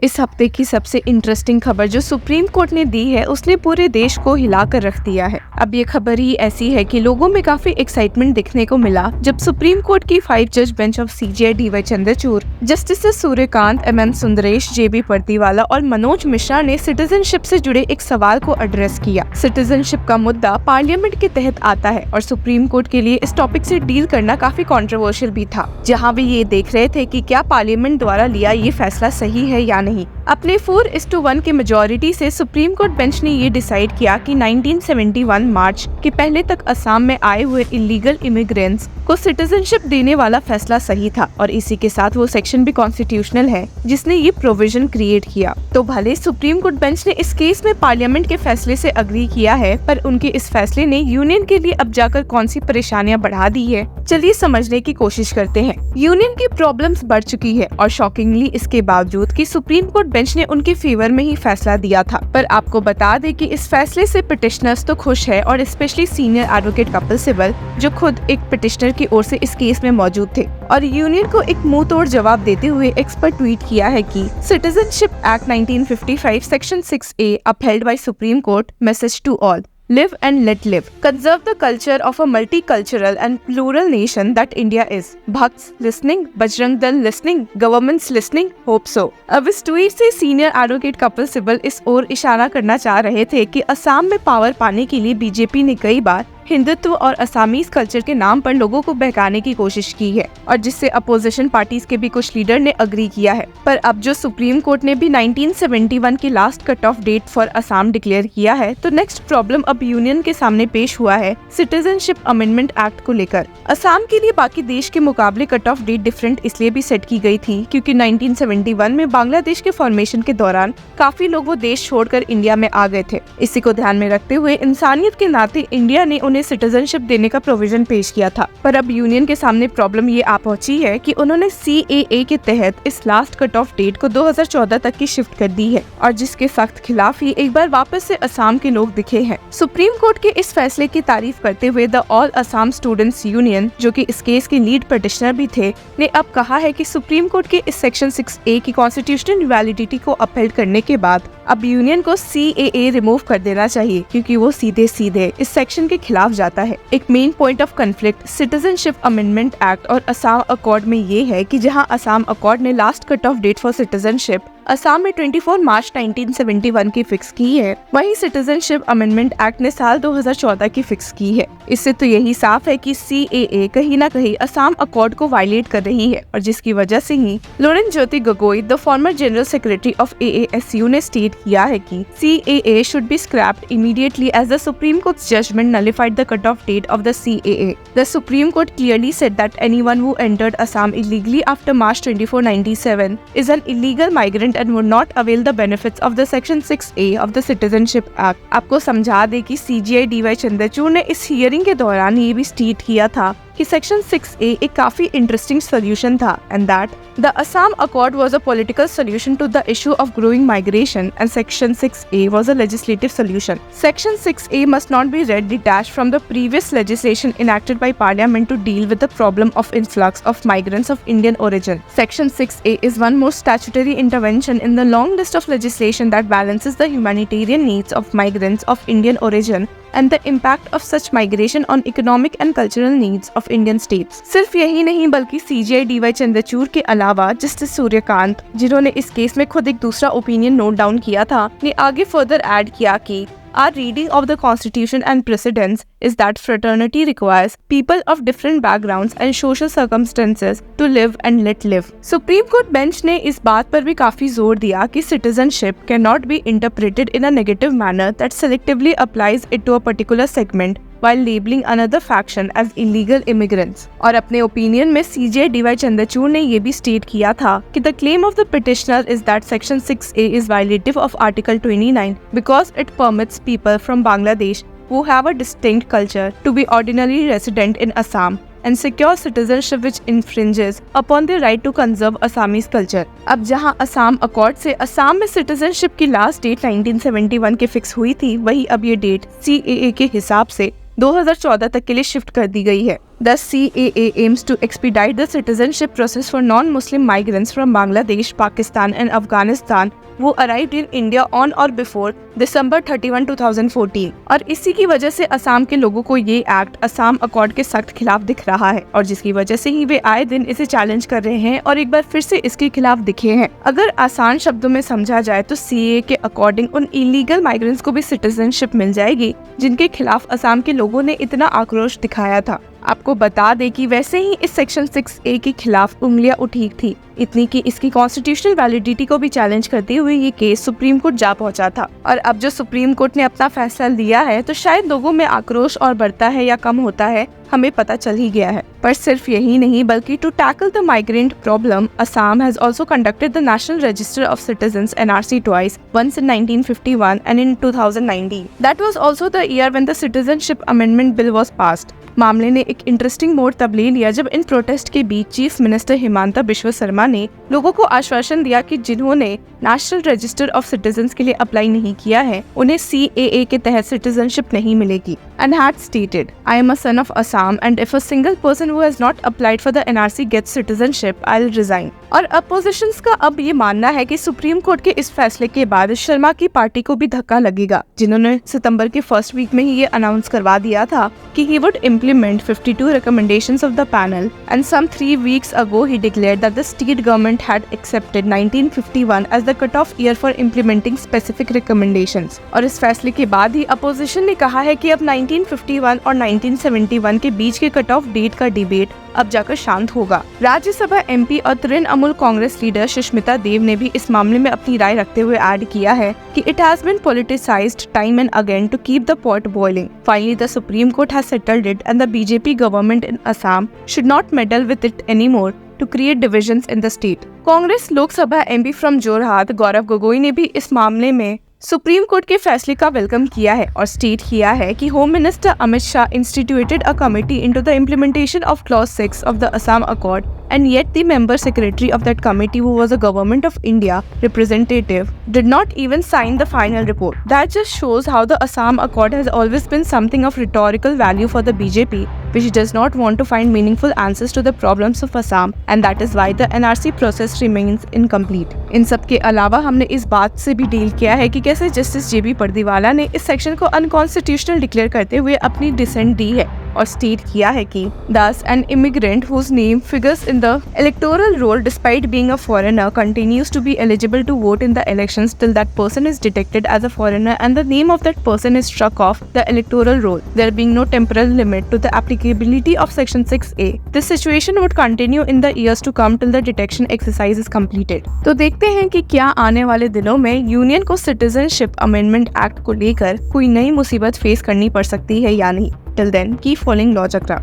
इस हफ्ते की सबसे इंटरेस्टिंग खबर जो सुप्रीम कोर्ट ने दी है उसने पूरे देश को हिलाकर रख दिया है। अब ये खबर ही ऐसी है कि लोगों में काफी एक्साइटमेंट दिखने को मिला जब सुप्रीम कोर्ट की 5 जज bench of CJI DY Chandrachud, justice Surya Kant, M Sundresh, JB Pardiwala और मनोज मिश्रा ने सिटीजनशिप से जुड़े एक सवाल को एड्रेस किया। सिटीजनशिप का मुद्दा पार्लियामेंट के तहत आता है और सुप्रीम कोर्ट के लिए इस टॉपिक से डील करना काफी कंट्रोवर्शियल भी था, जहां वे ये देख रहे थे कि क्या पार्लियामेंट द्वारा लिया ये फैसला सही है या नहीं। अपने 4:1 के मेजॉरिटी से सुप्रीम कोर्ट बेंच ने ये डिसाइड किया कि 1971 मार्च के पहले तक असम में आए हुए इलीगल इमिग्रेंट्स को सिटीजनशिप देने वाला फैसला सही था और इसी के साथ वो सेक्शन भी कॉन्स्टिट्यूशनल है जिसने ये प्रोविजन क्रिएट किया। तो भले सुप्रीम कोर्ट बेंच ने इस केस में पार्लियामेंट के फैसले से अग्री किया है, पर उनके इस फैसले ने यूनियन के लिए अब जाकर कौन सी परेशानियां बढ़ा दी है, चलिए समझने की कोशिश करते हैं। यूनियन की प्रॉब्लम्स बढ़ चुकी है और शॉकिंगली इसके बावजूद कि सुप्रीम कोर्ट बेंच ने उनके फेवर में ही फैसला दिया था। पर आपको बता दें कि इस फैसले से पिटिशनर्स तो खुश है और specially senior advocate Kapil Sibal, जो खुद एक पिटिशनर की ओर से इस केस में मौजूद थे, और यूनियन को एक मुंह तोड़ जवाब देते हुए एक्स पर ट्वीट किया है कि citizenship act 1955 section 6A upheld by Supreme Court, message to all. Live and let live. Conserve the culture of a multicultural and plural nation that India is. Bhakts listening, Bajrang Dal listening, governments listening, hope so. अब इस tweet से senior advocate Kapil Sibal इस ओर इशारा करना चाह रहे थे कि असम में पावर पाने के लिए बीजेपी ने कई बार हिंदुत्व और असामीज कल्चर के नाम पर लोगों को बहकाने की कोशिश की है और जिससे अपोजिशन पार्टीज के भी कुछ लीडर ने अग्री किया है। पर अब जो सुप्रीम कोर्ट ने भी 1971 की last cut off date for Assam declare किया है, तो नेक्स्ट प्रॉब्लम अब यूनियन के सामने पेश हुआ है सिटीजनशिप अमेंडमेंट एक्ट को लेकर। असम के लिए बाकी देश के मुकाबले कट ऑफ डेट डिफरेंट इसलिए भी सेट की गई थी क्योंकि 1971 में बांग्लादेश के फॉर्मेशन के दौरान काफी लोग वो देश छोड़कर इंडिया में आ गए थे। इसी को ध्यान में रखते हुए इंसानियत के नाते इंडिया ने उन्हें सिटीजनशिप देने का प्रोविजन पेश किया था। पर अब यूनियन के सामने प्रॉब्लम ये आ पहुंची है कि उन्होंने CAA के तहत इस लास्ट कट ऑफ डेट को 2014 तक की शिफ्ट कर दी है और जिसके सख्त खिलाफ ही एक बार वापस से असम के लोग दिखे हैं। सुप्रीम कोर्ट के इस फैसले की तारीफ करते हुए the all Assam students union, जो कि इस केस के लीड पिटिशनर भी थे, ने अब कहा है कि सुप्रीम कोर्ट के इस सेक्शन 6A की कॉन्स्टिट्यूशनल वैलिडिटी को अपहेल्ड करने के बाद अब यूनियन को CAA रिमूव कर देना चाहिए क्योंकि वो सीधे सीधे इस सेक्शन के खिलाफ जाता है। एक main point of conflict citizenship amendment act और असम अकॉर्ड में ये है कि जहां असम अकॉर्ड ने last cut off date for citizenship Assam में 24 मार्च 1971 की फिक्स की है, वहीं सिटीजनशिप अमेंडमेंट एक्ट ने साल 2014 की फिक्स की है। इससे तो यही साफ है कि CAA कहीं न कहीं असम अकॉर्ड को वायलेट कर रही है और जिसकी वजह से ही Lurinjyoti Gogoi, the former general secretary of AASU, ने स्टेट किया है कि CAA should be scrapped immediately as the Supreme Court's judgment nullified the cut-off date of the CAA. The Supreme Court clearly said that anyone who entered Assam illegally after March 24, 1997 is an illegal migrant and would not avail the benefits of the Section 6A of the Citizenship Act. आपको समझा दे कि CJI DY Chandrachud ने इस hearing के दौरान ये भी state किया था कि सेक्शन 6A एक काफी इंटरेस्टिंग सोल्यूशन था and that the Assam accord was a political solution to the issue of growing migration and section 6A was a legislative solution. Section 6A must not be read detached from the previous legislation enacted by parliament to deal with the problem of influx of migrants of Indian origin. Section 6A is one more statutory intervention in the long list of legislation that balances the humanitarian needs of migrants of Indian origin and the impact of such migration on economic and cultural needs of Indian states. सिर्फ यही नहीं बल्कि CJI DY Chandrachud के अलावा justice Suryakant, जिन्होंने इस case में खुद एक दूसरा ओपिनियन नोट डाउन किया था, ने आगे फर्दर ऐड किया कि Our reading of the Constitution and precedents is that fraternity requires people of different backgrounds and social circumstances to live and let live. Supreme Court bench ने इस बात पर भी काफी जोर दिया कि citizenship cannot be interpreted in a negative manner that selectively applies it to a particular segment while labeling another faction as illegal immigrants. और अपने ओपिनियन में CJI DY चंद्रचूड़ ने ये भी स्टेट किया था कि the claim of the petitioner is that section 6A is violative of article 29 because it permits people from Bangladesh who have a distinct culture to be ordinarily resident in Assam and secure citizenship which infringes upon their right to conserve Assamese culture. अब जहां Assam accord से असम में citizenship की last date 1971 के fix हुई थी, वही अब ये डेट CAA के हिसाब से 2014 तक के लिए शिफ्ट कर दी गई है। The CAA aims to expedite the citizenship process for non-Muslim migrants from Bangladesh, Pakistan and Afghanistan who arrived in India on or before December 31, 2014। और इसी की वजह से असम के लोगों को ये एक्ट असम अकॉर्ड के सख्त खिलाफ दिख रहा है और जिसकी वजह से ही वे आए दिन इसे चैलेंज कर रहे हैं और एक बार फिर से इसके खिलाफ दिखे हैं। अगर आसान शब्दों में समझा जाए तो CAA के अकॉर्डिंग उन इलीगल माइग्रेंट्स को भी सिटीजनशिप मिल जाएगी जिनके खिलाफ असम के लोगों ने इतना आक्रोश दिखाया था। आपको बता दें कि वैसे ही इस सेक्शन 6A के खिलाफ उंगलियां उठी थी, इतनी कि इसकी कॉन्स्टिट्यूशनल वैलिडिटी को भी चैलेंज करते हुए ये केस सुप्रीम कोर्ट जा पहुंचा था। और अब जो सुप्रीम कोर्ट ने अपना फैसला लिया है तो शायद लोगों में आक्रोश और बढ़ता है या कम होता है हमें पता चल ही गया है। पर सिर्फ यही नहीं बल्कि to tackle the migrant problem Assam has also conducted the National Register of Citizens NRC twice, once in 1951 and in 2019. That was also the year when the Citizenship Amendment Bill was passed. मामले ने एक interesting मोड़ तब ले लिया जब इन protest के बीच chief minister Himanta Bishwa Sharma ने लोगों को आश्वासन दिया कि जिन्होंने नेशनल रजिस्टर ऑफ सिटीजन्स के लिए अप्लाई नहीं किया है उन्हें CAA के तहत सिटीजनशिप नहीं मिलेगी। And had stated, I am a son of Assam and if a single person who has not applied for the NRC gets citizenship, I'll resign. और अपोजिशंस का अब ये मानना है कि सुप्रीम कोर्ट के इस फैसले के बाद शर्मा की पार्टी को भी धक्का लगेगा, जिन्होंने सितंबर के फर्स्ट वीक में ही ये अनाउंस करवा दिया था कि he would implement 52 recommendations of the panel, and some 3 weeks ago he declared that the state government had accepted 1951 as the cut-off year for implementing specific recommendations. और इस फैसले के बाद ही अपोजिशन ने कहा है कि अब 1951 और 1971 के बीच के कट ऑफ डेट का डिबेट अब जाकर शांत होगा। राज्यसभा MP और तृणमूल कांग्रेस लीडर सुष्मिता देव ने भी इस मामले में अपनी राय रखते हुए ऐड किया है कि it has been politicised time and again to keep the pot boiling. Finally the supreme court has settled it and the BJP government in Assam should not meddle with it anymore to create divisions in the state. Congress Lok Sabha MP from Jorhat Gaurav Gogoi ने भी इस मामले में supreme court के फैसले का welcome किया है और स्टेट किया है कि home minister Amit Shah instituted a committee into the implementation of clause 6 of the Assam accord and yet the member secretary of that committee, who was a government of India representative, did not even sign the final report. That just shows how the Assam Accord has always been something of rhetorical value for the BJP, which does not want to find meaningful answers to the problems of Assam, and that is why the NRC process remains incomplete. इन सब के अलावा हमने इस बात से भी deal किया है कि कैसे जस्टिस JB पर्दीवाला ने इस सेक्शन को अनकॉन्स्टिट्यूशनल डिक्लेयर करते हुए अपनी डिसेंट दी है और स्टेट किया है कि thus an immigrant whose name figures in the electoral roll despite being a foreigner continues to be eligible to vote in the elections till that person is detected as a foreigner and the name of that person is struck off the electoral roll, there being no temporal limit to the applicability of section 6A. This situation would continue in the years to come till the detection exercise is completed. तो देखते हैं कि क्या आने वाले दिनों में union को सिटीजनशिप अमेंडमेंट एक्ट को लेकर कोई नई मुसीबत फेस करनी पड़ सकती है या नहीं। Till then, keep following Law Chakra.